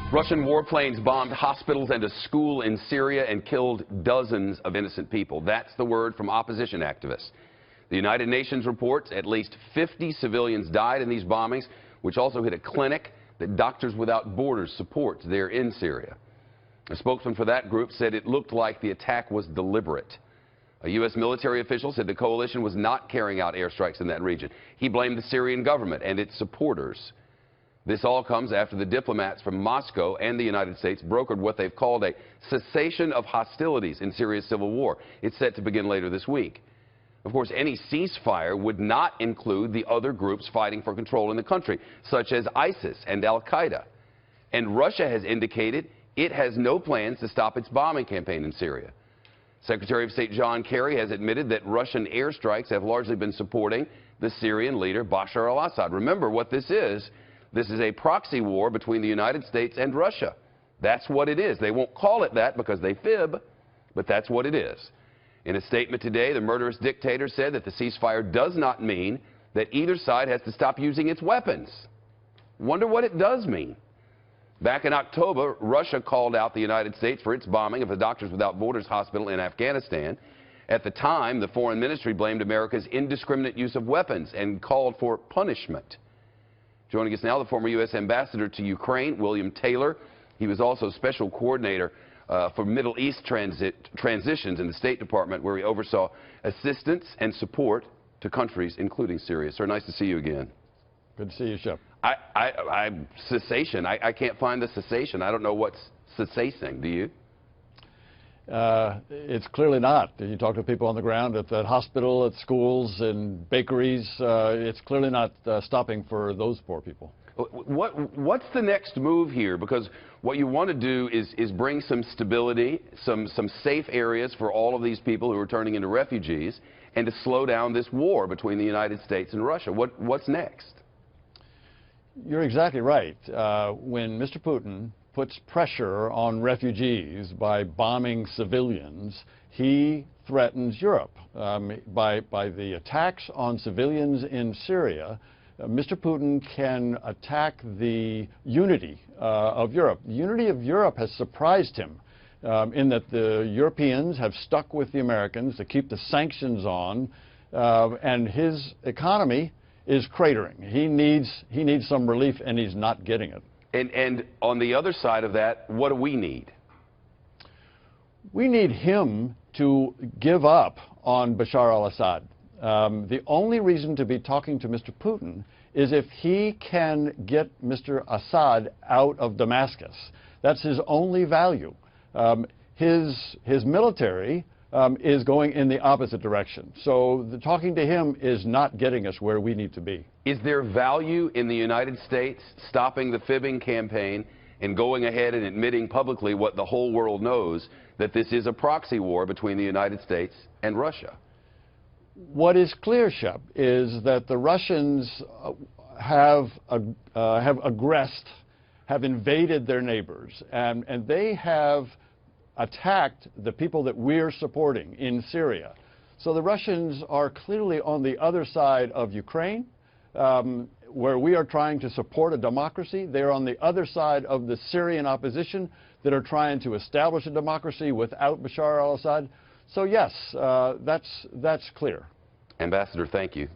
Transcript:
Russian warplanes bombed hospitals and a school in Syria and killed dozens of innocent people. That's the word from opposition activists. The United Nations reports at least 50 civilians died in these bombings, which also hit a clinic that Doctors Without Borders supports there in Syria. A spokesman for that group said it looked like the attack was deliberate. A U.S. military official said the coalition was not carrying out airstrikes in that region. He blamed the Syrian government and its supporters. This all comes after the diplomats from Moscow and the United States brokered what they've called a cessation of hostilities in Syria's civil war. It's set to begin later this week. Of course, any ceasefire would not include the other groups fighting for control in the country, such as ISIS and al-Qaeda. And Russia has indicated it has no plans to stop its bombing campaign in Syria. Secretary of State John Kerry has admitted that Russian airstrikes have largely been supporting the Syrian leader Bashar al-Assad. Remember what this is. This is a proxy war between the United States and Russia. That's what it is. They won't call it that because they fib, but that's what it is. In a statement today, the murderous dictator said that the ceasefire does not mean that either side has to stop using its weapons. Wonder what it does mean. Back in October, Russia called out the United States for its bombing of a Doctors Without Borders hospital in Afghanistan. At the time, the foreign ministry blamed America's indiscriminate use of weapons and called for punishment. Joining us now, the former U.S. ambassador to Ukraine, William Taylor. He was also special coordinator for Middle East transitions in the State Department, where he oversaw assistance and support to countries, including Syria. Sir, nice to see you again. Good to see you, Shep. Cessation. I can't find the cessation. I don't know what's cessating. Do you? It's clearly not. You talk to people on the ground at the hospital, at schools, and bakeries. It's clearly not stopping for those poor people. What's the next move here? Because what you want to do is bring some stability, some safe areas for all of these people who are turning into refugees, and to slow down this war between the United States and Russia. What's next? You're exactly right. When Mr. Putin puts pressure on refugees by bombing civilians, he threatens Europe. By the attacks on civilians in Syria, Mr. Putin can attack the unity of Europe. The unity of Europe has surprised him in that the Europeans have stuck with the Americans to keep the sanctions on, and his economy is cratering. He needs some relief, and he's not getting it. And on the other side of that, what do we need? We need him to give up on Bashar al-Assad. The only reason to be talking to Mr. Putin is if he can get Mr. Assad out of Damascus. That's his only value. His military is going in the opposite direction. So talking to him is not getting us where we need to be. Is there value in the United States stopping the fibbing campaign and going ahead and admitting publicly what the whole world knows, that this is a proxy war between the United States and Russia? What is clear, Shep, is that the Russians have aggressed, have invaded their neighbors, and they have attacked the people that we're supporting in Syria. So the Russians are clearly on the other side of Ukraine, where we are trying to support a democracy. They're on the other side of the Syrian opposition that are trying to establish a democracy without Bashar al-Assad. So yes, that's clear. Ambassador, thank you.